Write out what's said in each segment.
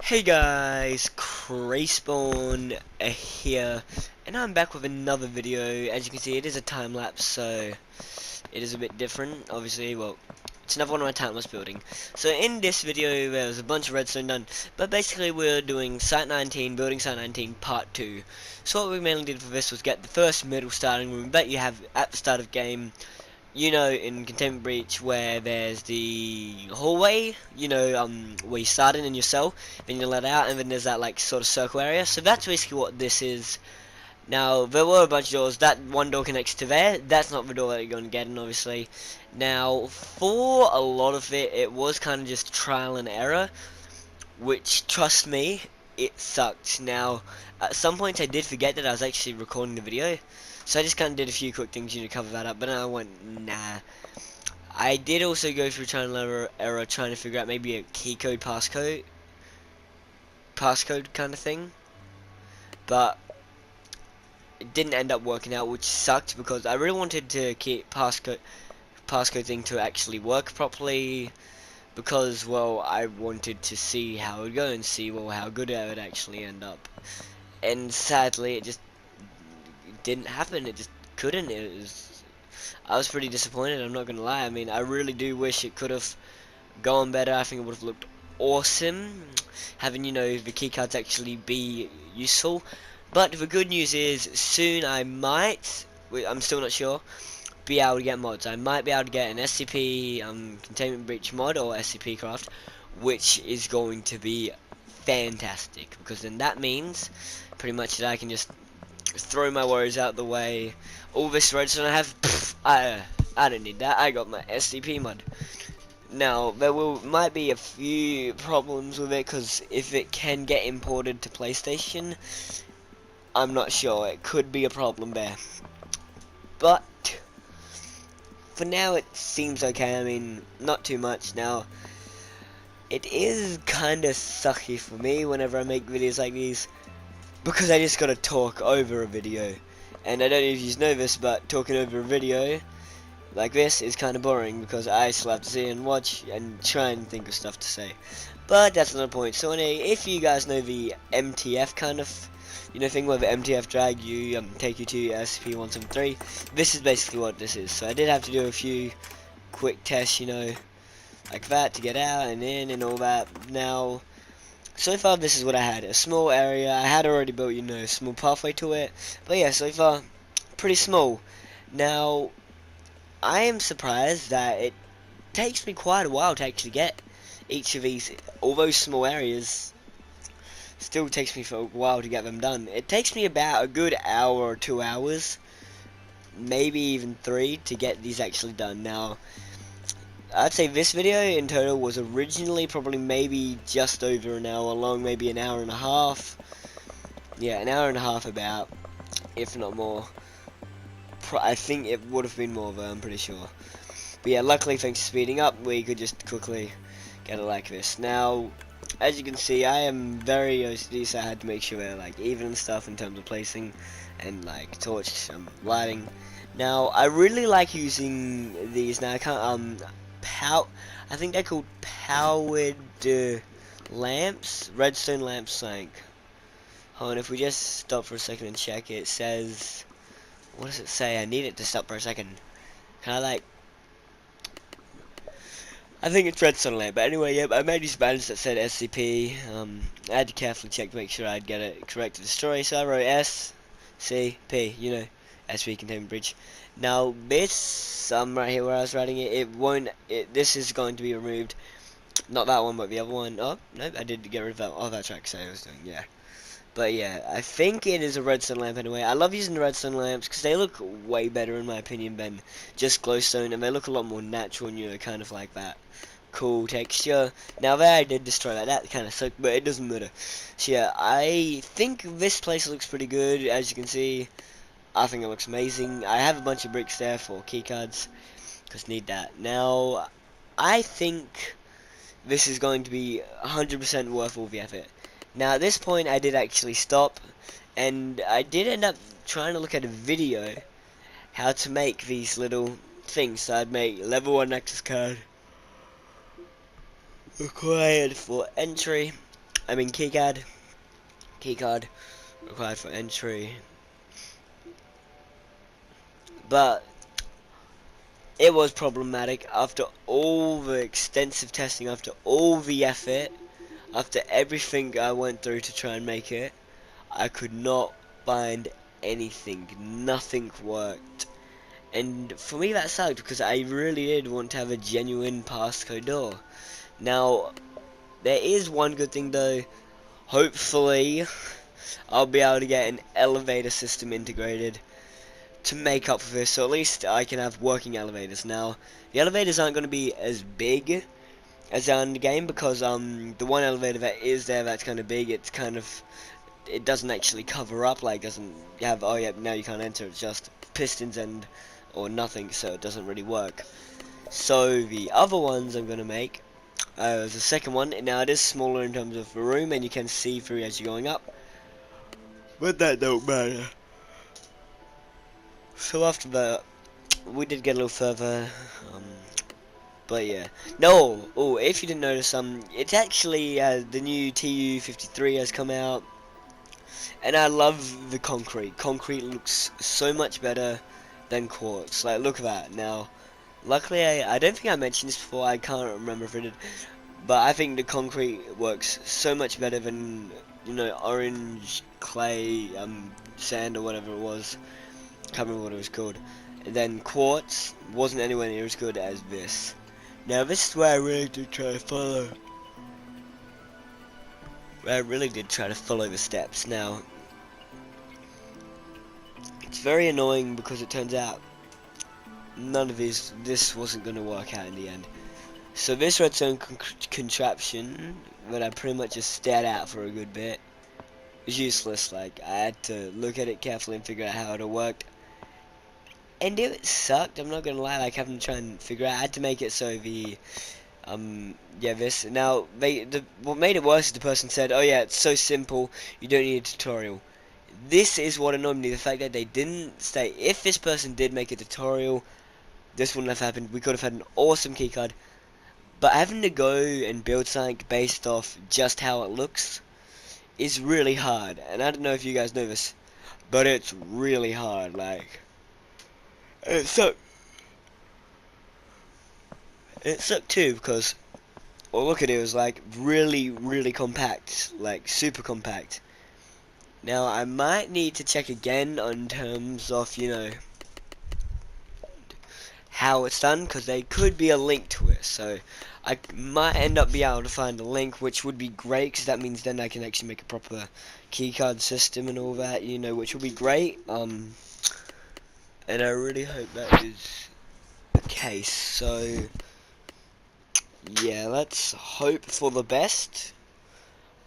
Hey guys, Crayspawn here, and I'm back with another video. As you can see, it is a time lapse, so it is a bit different. Obviously, well, it's another one of my time lapse building. So in this video, there was a bunch of redstone done, but basically we're doing Site 19, building Site 19 Part 2. So what we mainly did for this was get the first middle starting room that you have at the start of game. You know, in Containment Breach, where there's the hallway, where you start in your cell, then you let out, and then there's that, like, sort of circle area. So that's basically what this is. Now, there were a bunch of doors. That one door connects to there. That's not the door that you're going to get in, obviously. Now, for a lot of it, it was kind of just trial and error, which, trust me, it sucked. Now, at some points I did forget that I was actually recording the video, so I just kind of did a few quick things, to cover that up, but then I went, nah. I did also go through trial and error trying to figure out maybe a key code, passcode kind of thing, but it didn't end up working out, which sucked because I really wanted to keep passcode thing to actually work properly, because, well, I wanted to see how it would go and see, well, how good it would actually end up. And sadly, it just didn't happen. It just couldn't. I was pretty disappointed, I'm not gonna lie. I mean, I really do wish it could have gone better. I think it would have looked awesome, having, the keycards actually be useful. But the good news is, soon I might, I'm still not sure, be able to get mods. I might be able to get an SCP Containment Breach mod or SCP Craft, which is going to be fantastic, because then that means pretty much that I can just throw my worries out the way. All this redstone I have, I don't need that. I got my SCP mod. Now, might be a few problems with it, because if it can get imported to PlayStation, I'm not sure. It could be a problem there. But for now, it seems okay. I mean, not too much. Now, it is kind of sucky for me whenever I make videos like these, because I just gotta talk over a video. And I don't know if you know this, but talking over a video like this is kind of boring, because I still have to sit and watch and try and think of stuff to say. But that's another point. So anyway, if you guys know the MTF kind of, thing where the MTF drag you, take you to SCP-173, this is basically what this is. So I did have to do a few quick tests, like that to get out and in and all that. Now, so far this is what I had. A small area. I had already built, a small pathway to it. But yeah, so far, pretty small. Now, I am surprised that it takes me quite a while to actually get each of these, all those small areas. Still takes me for a while to get them done. It takes me about a good hour or 2 hours, maybe even 3, to get these actually done. Now, I'd say this video in total was originally probably maybe just over an hour long, maybe an hour and a half. Yeah, an hour and a half about, if not more. I think it would have been more though, I'm pretty sure. But yeah, luckily thanks to speeding up, we could just quickly get it like this. Now, as you can see, I am very OCD, so I had to make sure they're like even and stuff in terms of placing and like torch lighting. Now, I really like using these. Now I can't I think they're called powered lamps, redstone lamps. Like, hold on, if we just stop for a second and check, it says, what does it say? I need it to stop for a second. Can I like? I think it's redstone lamp, but anyway, yep, I made these banners that said SCP. I had to carefully check to make sure I'd get it correct to destroy, so I wrote SCP, SCP Containment Breach. Now, this, right here where I was writing it, this is going to be removed. Not that one, but the other one. Oh, no, I did get rid of that. Oh, that's right, because I was doing, yeah. But yeah, I think it is a redstone lamp anyway. I love using the redstone lamps because they look way better in my opinion than just glowstone, and they look a lot more natural and, kind of like that cool texture. Now there, I did destroy that. That kind of sucked, but it doesn't matter. So yeah, I think this place looks pretty good. As you can see, I think it looks amazing. I have a bunch of bricks there for keycards, because need that. Now, I think this is going to be 100% worth all the effort. Now at this point I did actually stop, and I did end up trying to look at a video how to make these little things. So I'd make level 1 access card required for entry, I mean keycard required for entry. But it was problematic after all the extensive testing, after all the effort, after everything I went through to try and make it. I could not find anything. Nothing worked. And for me that sucked because I really did want to have a genuine passcode door. Now, there is one good thing though. Hopefully, I'll be able to get an elevator system integrated to make up for this, so at least I can have working elevators. Now, the elevators aren't going to be as big as they are in the game because the one elevator that is there that's kind of big, it's kind of, it doesn't actually cover up, like doesn't have, oh yeah, now you can't enter, it's just pistons and or nothing, so it doesn't really work. So the other ones I'm going to make, the second one, now it is smaller in terms of the room and you can see through as you're going up, but that don't matter. So after that, we did get a little further, but yeah. No, oh, if you didn't notice, it's actually, the new TU-53 has come out, and I love the concrete. Concrete looks so much better than quartz. Like, look at that. Now, luckily, I don't think I mentioned this before, I can't remember if I did, but I think the concrete works so much better than, you know, orange, clay, sand, or whatever it was. Can't remember what it was called. And then quartz wasn't anywhere near as good as this. Now this is where I really did try to follow. Where I really did try to follow the steps. Now, it's very annoying because it turns out none of this wasn't going to work out in the end. So this redstone contraption that I pretty much just stared at for a good bit was useless. Like, I had to look at it carefully and figure out how it worked. And it sucked, I'm not gonna lie, like having to try and figure out, I had to make it so the, yeah, this, now, what made it worse is the person said, oh yeah, it's so simple, you don't need a tutorial. This is what annoyed me, the fact that they didn't say, if this person did make a tutorial, this wouldn't have happened, we could have had an awesome keycard, but having to go and build something based off just how it looks is really hard, and I don't know if you guys know this, but it's really hard, like, it sucked. It sucked too because, well, look at it, it was like really, really compact, like super compact. Now I might need to check again on terms of, you know, how it's done, because there could be a link to it. So I might end up being able to find a link, which would be great, because that means then I can actually make a proper keycard system and all that, you know, which will be great. And I really hope that is the case. So yeah, let's hope for the best.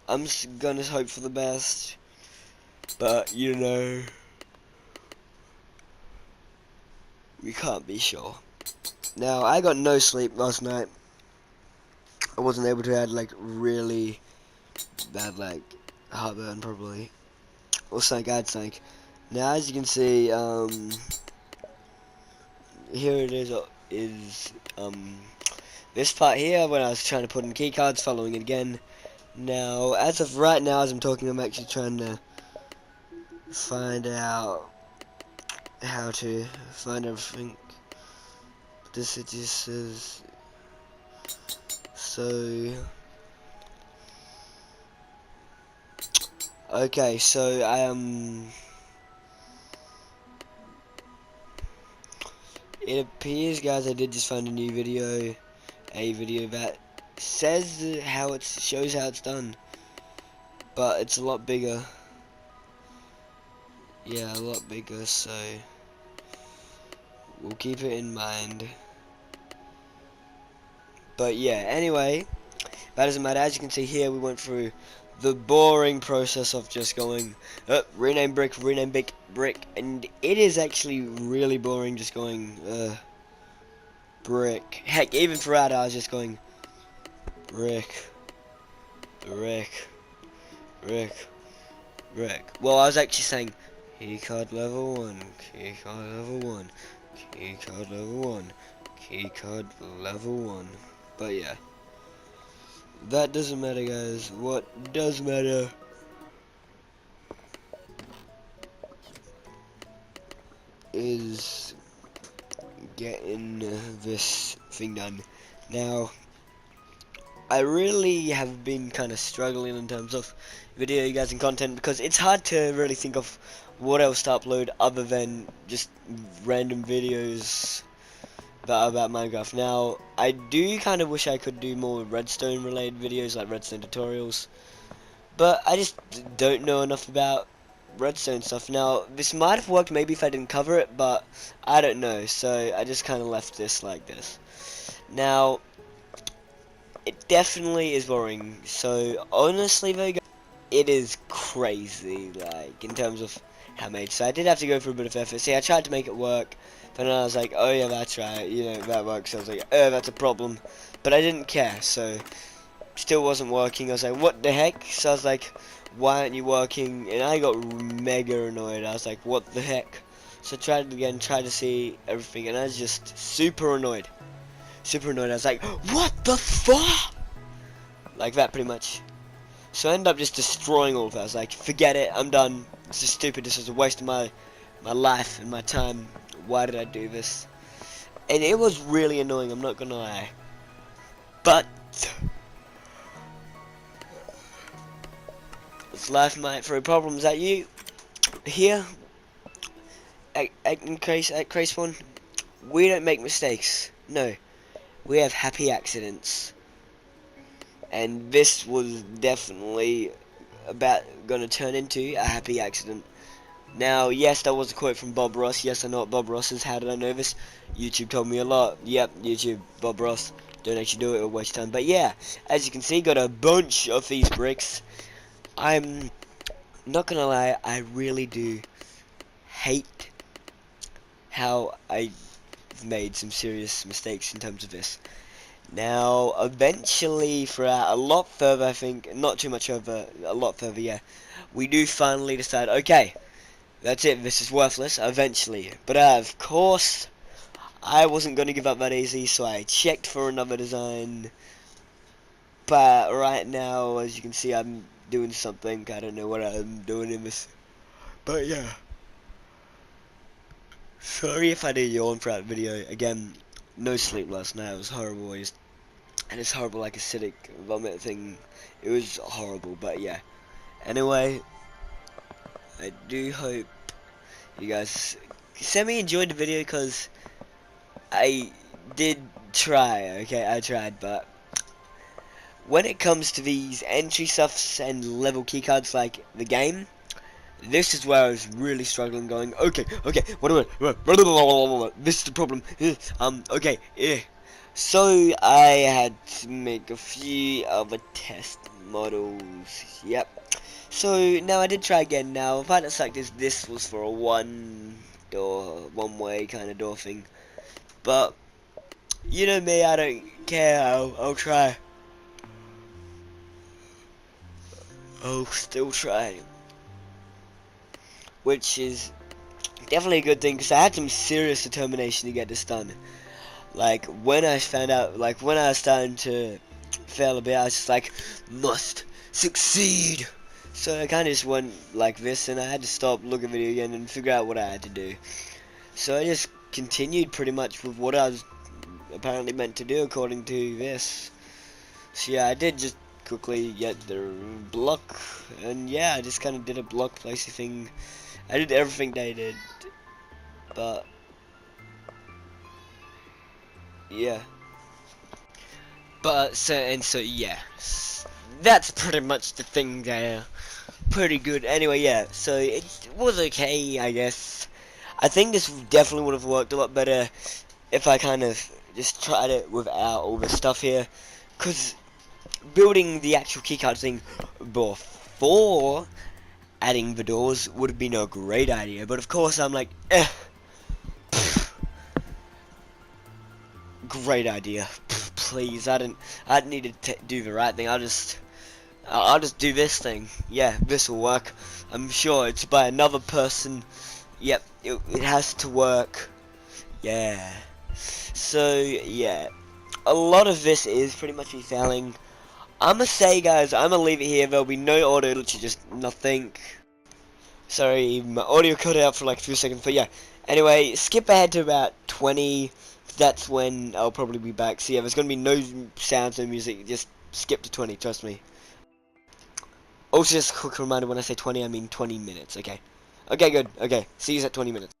I'm just gonna hope for the best, but you know, we can't be sure. Now, I got no sleep last night. I wasn't able to, had like really bad like heartburn probably, or something, I had something. Now, as you can see, here it is this part here when I was trying to put in keycards, following it again. Now, as of right now, as I'm talking, I'm actually trying to find out how to find everything. This it just says, so okay, so it appears, guys, I did just find a new video, a video that says how it shows how it's done, but it's a lot bigger. Yeah, a lot bigger, so we'll keep it in mind. But yeah, anyway, that doesn't matter. As you can see here, we went through the boring process of just going, rename brick, brick, and it is actually really boring just going, brick. Heck, even throughout I was just going, brick, brick, brick. Well, I was actually saying, keycard level 1, keycard level 1, keycard level 1, keycard level 1, but yeah. That doesn't matter, guys. What does matter is getting this thing done. Now, I really have been kind of struggling in terms of video you guys and content, because it's hard to really think of what else to upload other than just random videos that are about Minecraft. Now, I do kind of wish I could do more redstone related videos, like redstone tutorials, but I just don't know enough about redstone stuff. Now, this might have worked maybe if I didn't cover it, but I don't know, so I just kind of left this like this. Now, it definitely is boring, so honestly though, it is crazy, like, in terms of how I made. So I did have to go for a bit of effort. See, I tried to make it work, but then I was like, oh yeah, that's right, you know, that works. So I was like, oh, that's a problem. But I didn't care, so still wasn't working. I was like, what the heck? So I was like, why aren't you working? And I got mega annoyed. I was like, what the heck? So I tried it again, tried to see everything, and I was just super annoyed. Super annoyed. I was like, what the fuck? Like that, pretty much. So I ended up just destroying all of that. I was like, forget it, I'm done. This is stupid. This was a waste of my life and my time. Why did I do this? And it was really annoying, I'm not gonna lie. But this life might throw problems at you. Here at Crazy Spawn, we don't make mistakes. No. We have happy accidents. And this was definitely about gonna turn into a happy accident. Now, yes, that was a quote from Bob Ross. Yes, I know what Bob Ross is. How did I know this? YouTube told me a lot. Yep, YouTube, Bob Ross. Don't actually do it, it'll waste time. But yeah, as you can see, got a bunch of these bricks. I'm not gonna lie, I really do hate how I've made some serious mistakes in terms of this. Now, eventually, throughout a lot further, I think, not too much over, a lot further, yeah, we do finally decide, okay, that's it, this is worthless, eventually. But of course, I wasn't going to give up that easy, so I checked for another design. But right now, as you can see, I'm doing something, I don't know what I'm doing in this. But yeah. Sorry if I did yawn throughout the video. Again, no sleep last night, it was horrible. And it's horrible, like acidic vomit thing. It was horrible, but yeah. Anyway, I do hope you guys semi-enjoyed the video, because I did try, okay, I tried, but when it comes to these entry stuffs and level keycards like the game, this is where I was really struggling, going, okay, what do I, this is the problem, okay, yeah. So I had to make a few other test models, yep. So now I did try again. Now the part that sucked is this was for a one way kind of door thing. But you know me, I don't care. I'll try. I'll still try, which is definitely a good thing, because I had some serious determination to get this done. Like when I found out, like when I was starting to fail a bit, I was just like, must succeed. So I kind of just went like this, and I had to stop, look at the video again, and figure out what I had to do. So I just continued pretty much with what I was apparently meant to do according to this. So yeah, I did just quickly get the block, and yeah, I just kind of did a block placing thing. I did everything they did, but yeah. But so yeah, that's pretty much the thing there. Pretty good. Anyway, yeah. So it was okay, I guess. I think this definitely would have worked a lot better if I kind of just tried it without all this stuff here, because building the actual keycard thing before adding the doors would have been a great idea. But of course, I'm like, great idea. Please, I didn't need to do the right thing. I'll just do this thing. Yeah, this will work. I'm sure it's by another person. Yep, it has to work. Yeah. So yeah, a lot of this is pretty much me failing. I'ma say, guys, I'ma leave it here. There'll be no audio, literally just nothing. Sorry, my audio cut out for like a few seconds, but yeah. Anyway, skip ahead to about 20. That's when I'll probably be back. So yeah, there's gonna be no sounds, no music. Just skip to 20, trust me. Also, just a quick reminder, when I say 20, I mean 20 minutes, okay? Okay, good. Okay, see you at 20 minutes.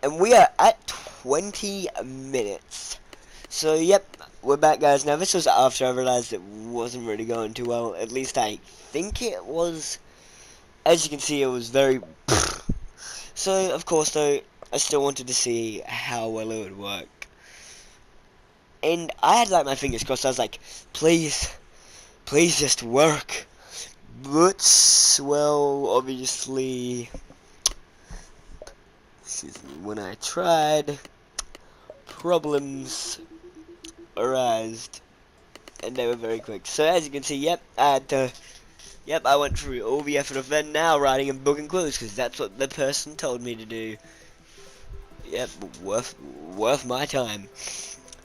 And we are at 20 minutes. So, yep, we're back, guys. Now, this was after I realized it wasn't really going too well. At least I think it was. As you can see, it was very... So, of course, though, I still wanted to see how well it would work. And I had, like, my fingers crossed. I was like, please just work. But, well, obviously, excuse me, when I tried, problems arised, and they were very quick. So as you can see, yep, I went through all the effort of then now writing and booking quotes, because that's what the person told me to do. Yep, worth my time.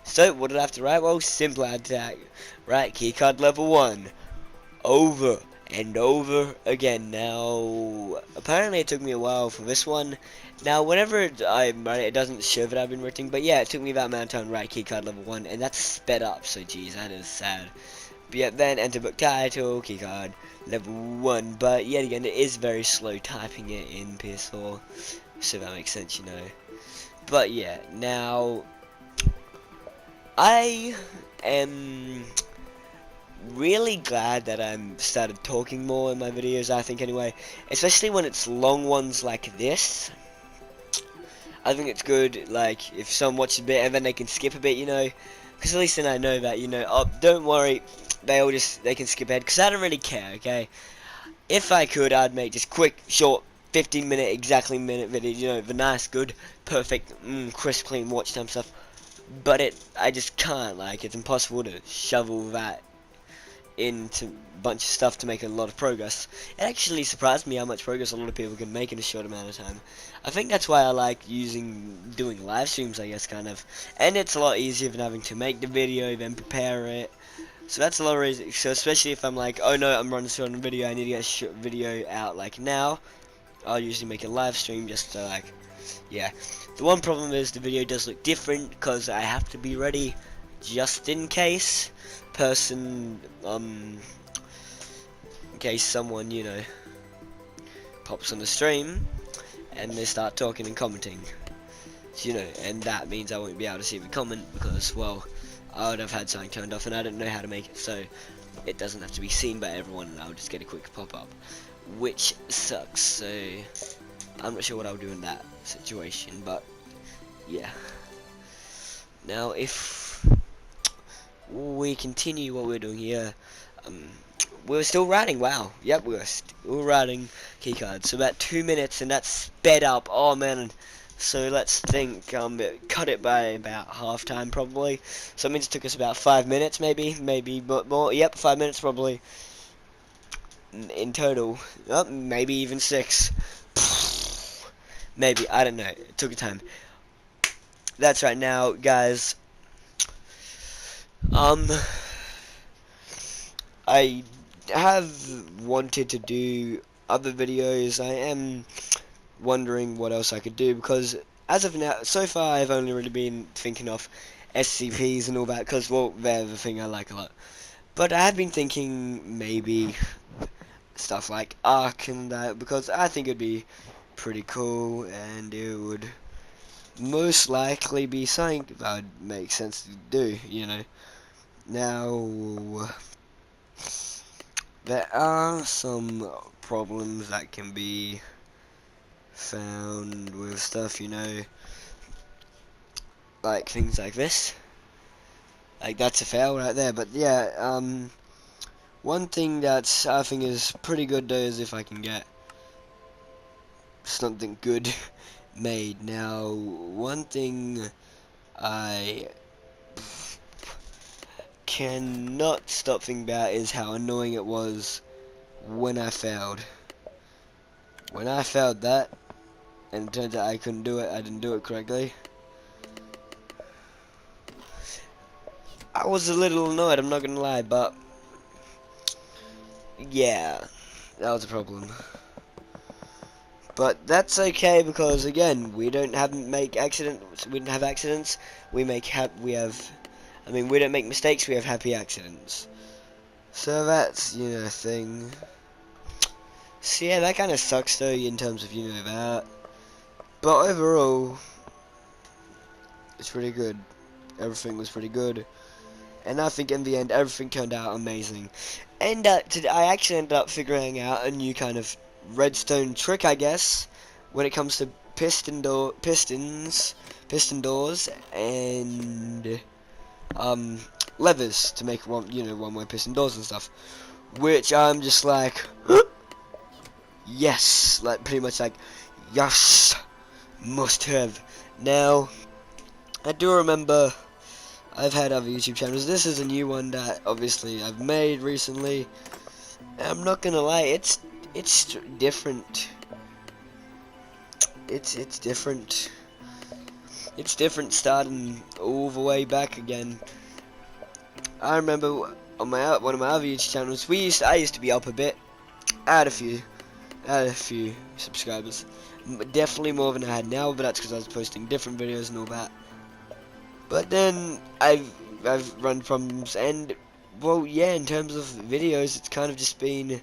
So what did I have to write? Well, simple. I had to write keycard level 1 over and over again. Now, apparently it took me a while for this one. Now, whenever I write it, it doesn't show that I've been writing, but yeah, it took me that amount of time to write keycard level 1, and that's sped up, so geez, that is sad. But yeah, then enter book title, keycard level 1, but yet again, it is very slow typing it in PS4, so that makes sense, you know. But yeah, now, I am really glad that I'm started talking more in my videos, I think anyway, especially when it's long ones like this. I think it's good, like, if someone watches a bit and then they can skip a bit, you know, because at least then I know that, you know, oh, don't worry, they can skip ahead, because I don't really care, okay. If I could, I'd make just quick, short, 15-minute, exactly minute videos, you know, the nice, good, perfect, crisp, clean watch time stuff, but I just can't, like, it's impossible to shovel that into a bunch of stuff to make a lot of progress. It actually surprised me how much progress a lot of people can make in a short amount of time. I think that's why I like doing live streams, I guess, kind of. And it's a lot easier than having to make the video, then prepare it. So that's a lot of reason. So especially if I'm like, oh no, I'm running short on a video, I need to get a short video out like now. I'll usually make a live stream just to like, yeah. The one problem is the video does look different because I have to be ready just in case in case someone, you know, pops on the stream and they start talking and commenting, so, you know, and that means I won't be able to see the comment because, well, I would have had something turned off and I don't know how to make it so it doesn't have to be seen by everyone, and I'll just get a quick pop-up, which sucks. So I'm not sure what I'll do in that situation, but yeah. Now if we continue what we're doing here, we're still writing, wow, yep, we're still writing keycards, so about 2 minutes, and that's sped up, oh man. So let's think, cut it by about half time probably, so it means it took us about 5 minutes maybe but more, yep, 5 minutes probably in total, maybe even 6, maybe, I don't know, it took a time. That's right. Now guys, I have wanted to do other videos. I am wondering what else I could do, because as of now, so far I've only really been thinking of SCPs and all that, because, well, they're the thing I like a lot. But I have been thinking maybe stuff like Ark and that, because I think it'd be pretty cool, and it would most likely be something that would make sense to do, you know. Now, there are some problems that can be found with stuff, you know, like things like this. Like, that's a fail right there, but yeah, one thing that I think is pretty good though is if I can get something good made. Now, one thing I cannot stop thinking about is how annoying it was when I failed. When I failed that, and it turns out I couldn't do it, I didn't do it correctly, I was a little annoyed, I'm not gonna lie, but yeah, that was a problem. But that's okay, because again, we don't make accidents. We don't have accidents. We don't make mistakes. We have happy accidents. So that's, you know, a thing. So yeah, that kind of sucks though in terms of, you know, that. But overall, It's pretty good. Everything was pretty good. And I think in the end, everything turned out amazing. And I actually ended up figuring out a new kind of redstone trick, I guess, when it comes to piston doors, and levers to make one-way piston doors and stuff. Which I'm just like, yes, like pretty much like, yes, must have. Now, I do remember I've had other YouTube channels. This is a new one that obviously I've made recently. I'm not gonna lie, it's different. It's different. It's different starting all the way back again. I remember on one of my other YouTube channels, I used to be up a bit. I had a few subscribers. Definitely more than I had now, but that's because I was posting different videos and all that. But then I've run problems, and well, yeah, in terms of videos, it's kind of just been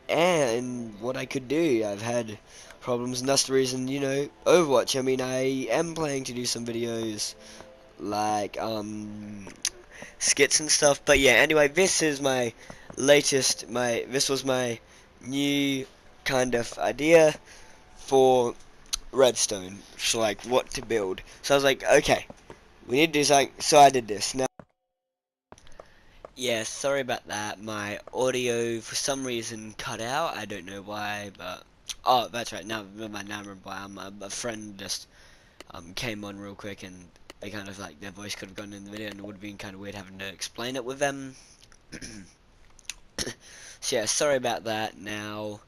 and what I could do. I've had problems, and that's the reason, Overwatch. I mean, I am planning to do some videos like skits and stuff. But yeah, anyway, this is my this was my new kind of idea for redstone. So like what to build. So I was like, okay, we need to do something. So I did this. Now, yeah, sorry about that. My audio for some reason cut out. I don't know why, but oh, that's right. Now I remember why. A friend just came on real quick, and they kind of like their voice could have gone in the video, and it would have been kind of weird having to explain it with them. So yeah, sorry about that. Now,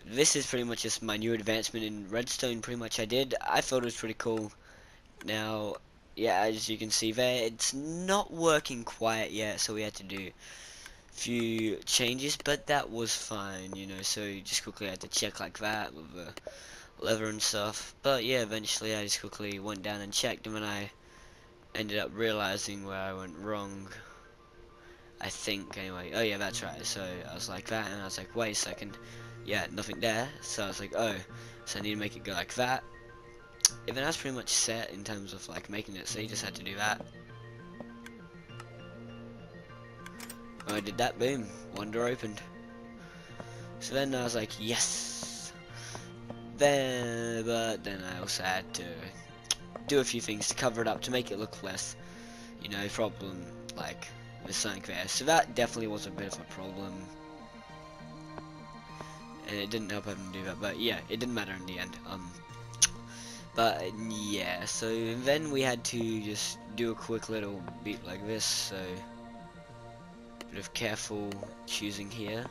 this is pretty much just my new advancement in redstone. Pretty much, I thought it was pretty cool. Now, yeah, as you can see there, it's not working quite yet, so we had to do a few changes, but that was fine, so you just quickly had to check like that with the lever and stuff. But yeah, eventually I just quickly went down and checked, and then I ended up realizing where I went wrong, I think, anyway. Oh yeah, that's right. So I was like that, and I was like, wait a second, yeah, nothing there. So I was like, oh, so I need to make it go like that. Even that's pretty much set in terms of like making it, so you just had to do that. When I did that, boom, one door opened. So then I was like, yes. But then I also had to do a few things to cover it up to make it look less, problem like with something there. So that definitely was a bit of a problem, and it didn't help having to do that. But yeah, it didn't matter in the end. But yeah, so then we had to just do a quick little beat like this. So bit of careful choosing here.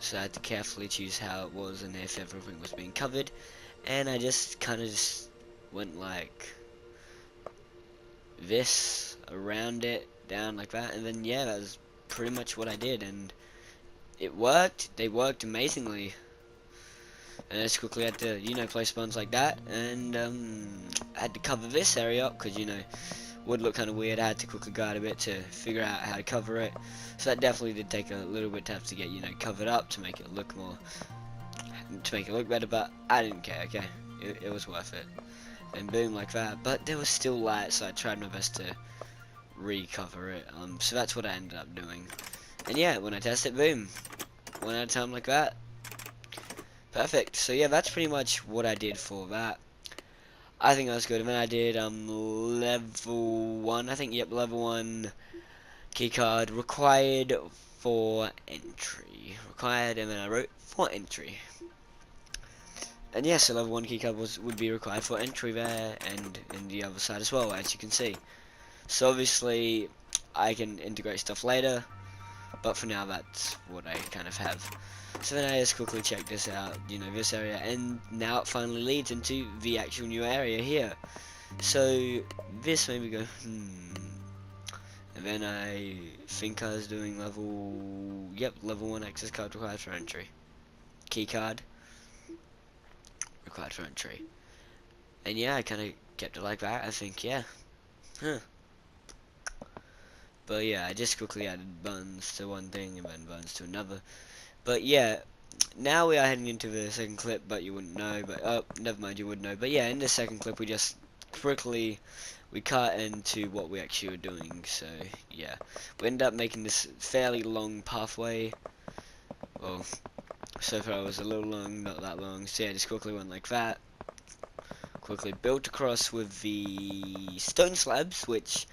So I had to carefully choose how it was and if everything was being covered, and I just kind of just went like this around it, down like that, and then yeah, that was pretty much what I did, and it worked. They worked amazingly. And I just quickly had to, place buttons like that, and I had to cover this area up because would look kind of weird. I had to quickly go out a bit to figure out how to cover it. So that definitely did take a little bit of time to get covered up to make it look better. But I didn't care. Okay, it was worth it. And boom, like that. But there was still light, so I tried my best to recover it. So that's what I ended up doing. And yeah, when I test it, boom, one at a time like that. Perfect. So yeah, that's pretty much what I did for that. I think that was good. And then I did level 1. I think yep, level 1 keycard required for entry. Required, and then I wrote for entry. And yes, so level 1 keycard would be required for entry there, and in the other side as well, as you can see. So obviously, I can integrate stuff later, but for now, that's what I kind of have. So then I just quickly check this out, this area, and now it finally leads into the actual new area here. So this made me go, and then I think I was doing level 1 access card required for entry. Key card required for entry. And yeah, I kind of kept it like that, I think, yeah. But yeah, I just quickly added buttons to one thing and then buttons to another. But yeah, now we are heading into the second clip, but you wouldn't know. But oh, never mind, you would know. But yeah, in the second clip, we just quickly we cut into what we actually were doing. So yeah, we ended up making this fairly long pathway. Well, so far it was a little long, not that long. So yeah, just quickly went like that. Quickly built across with the stone slabs, which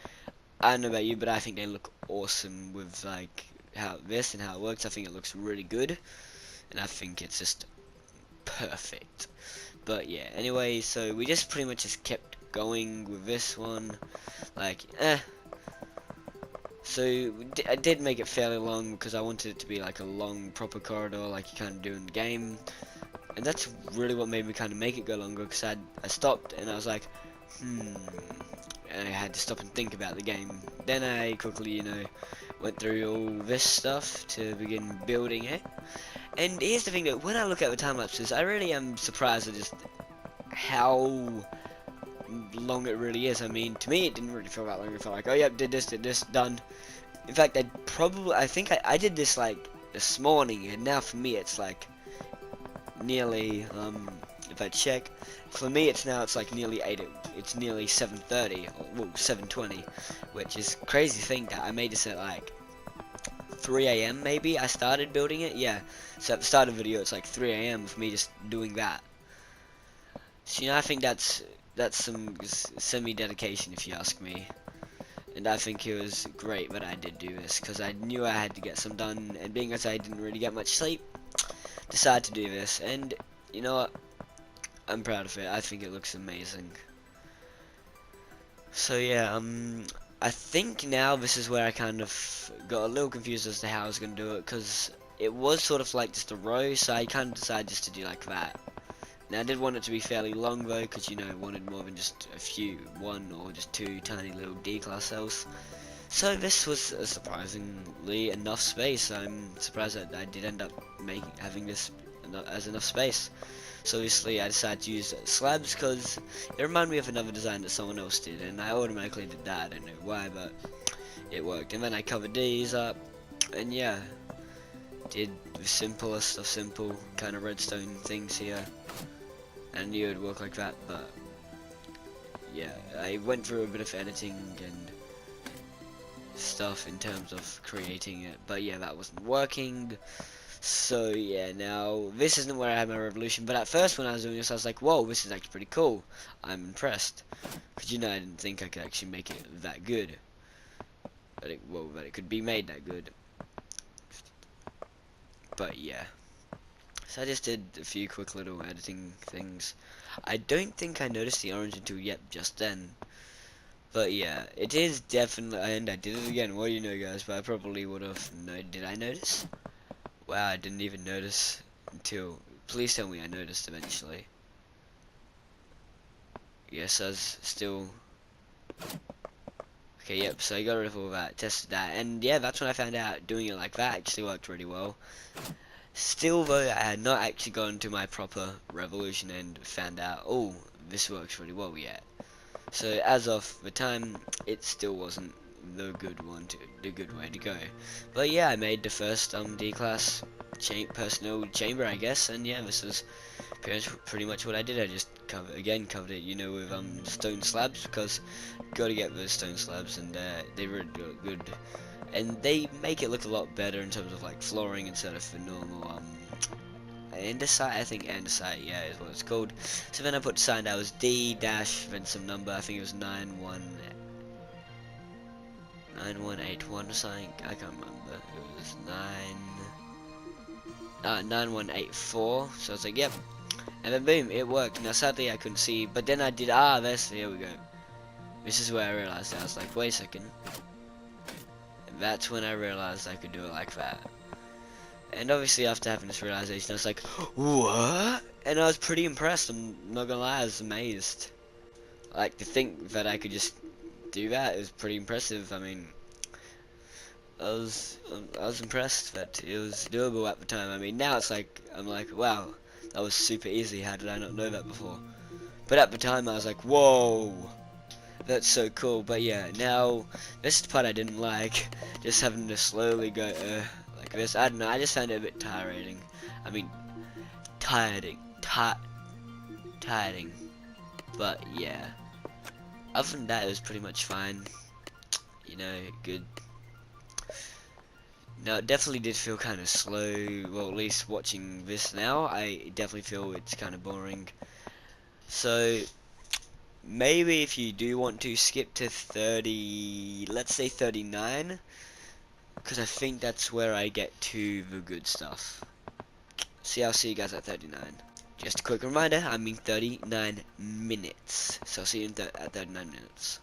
I don't know about you, but I think they look awesome with like how this and how it works. I think it looks really good, and I think it's just perfect. But yeah, anyway, so we just pretty much just kept going with this one, like so I did make it fairly long because I wanted it to be like a long proper corridor like you kind of do in the game, and that's really what made me kind of make it go longer, because I stopped and I was like, and I had to stop and think about the game. Then I quickly, you know, went through all this stuff to begin building it. And here's the thing, that when I look at the time lapses, I really am surprised at just how long it really is. I mean, to me, it didn't really feel that long. It felt like, oh yep, did this, done. In fact, I think I did this like this morning, and now for me it's like nearly, if I check, for me it's like nearly 8, it's nearly 7:30, well 7:20, which is crazy to think that I made this at like 3 a.m. maybe. I started building it, yeah, so at the start of the video it's like 3 a.m. for me just doing that. So you know, I think that's some semi-dedication if you ask me. And I think it was great that I did do this, because I knew I had to get some done, and being as I didn't really get much sleep, decided to do this. And you know what, I'm proud of it. I think it looks amazing. So yeah, I think now this is where I kind of got a little confused as to how I was going to do it, because it was sort of like just a row, so I kind of decided just to do like that. Now I did want it to be fairly long though, because you know I wanted more than just a few, one or just two tiny little D-class cells. So this was a surprisingly enough space. I'm surprised that I did end up having this as enough space. So obviously I decided to use slabs because it reminded me of another design that someone else did, and I automatically did that. I don't know why, but it worked. And then I covered these up, and yeah, did the simplest of simple kind of redstone things here. And knew it would work like that, but yeah, I went through a bit of editing and stuff in terms of creating it, but yeah, that wasn't working. So yeah, now this isn't where I had my revolution, but at first when I was doing this I was like, whoa, this is actually pretty cool. I'm impressed, because you know I didn't think I could actually make it that good, but it could be made that good. But yeah, so I just did a few quick little editing things. I don't think I noticed the orange until just then. But yeah, it is definitely, and I did it again. What do you know, guys? But I probably would have known. Did I notice? Wow, I didn't even notice until, please tell me I noticed eventually. Yes, I was still, okay, yep, so I got rid of all that, tested that, and yeah, that's when I found out doing it like that actually worked really well. Still though, I had not actually gone to my proper revolution and found out, oh, this works really well yet. So as of the time, it still wasn't the good way to go. But yeah, I made the first D-class personal chamber, I guess, and yeah, this was pretty much what I did. I just covered it, you know, with stone slabs, because got to get those stone slabs, and they really good. And they make it look a lot better in terms of like flooring instead of the normal andesite. I think andesite, yeah, is what it's called. So then I put the sign that was D dash then some number. I think it was 9181 or something. I can't remember. It was 9184. So I was like, yep. And then boom, it worked. Now sadly I couldn't see, but then I did. Here we go. This is where I realized I was like, wait a second. That's when I realized I could do it like that. And obviously after having this realization I was like, what? And I was pretty impressed, I'm not gonna lie, I was amazed. Like, to think that I could just do that is pretty impressive. I mean, I was impressed that it was doable at the time. I mean, now it's like, I'm like, wow, that was super easy, how did I not know that before? But at the time I was like, whoa, that's so cool. But yeah, now this is the part I didn't like, just having to slowly go like this. I don't know, I just found it a bit tiring. I mean, tiring. But yeah, other than that, it was pretty much fine. You know, good. Now, it definitely did feel kind of slow. Well, at least watching this now, I definitely feel it's kind of boring. So, maybe if you do want to skip to 30, let's say 39, because I think that's where I get to the good stuff. See, I'll see you guys at 39. Just a quick reminder, I mean 39 minutes. So I'll see you at 39 minutes.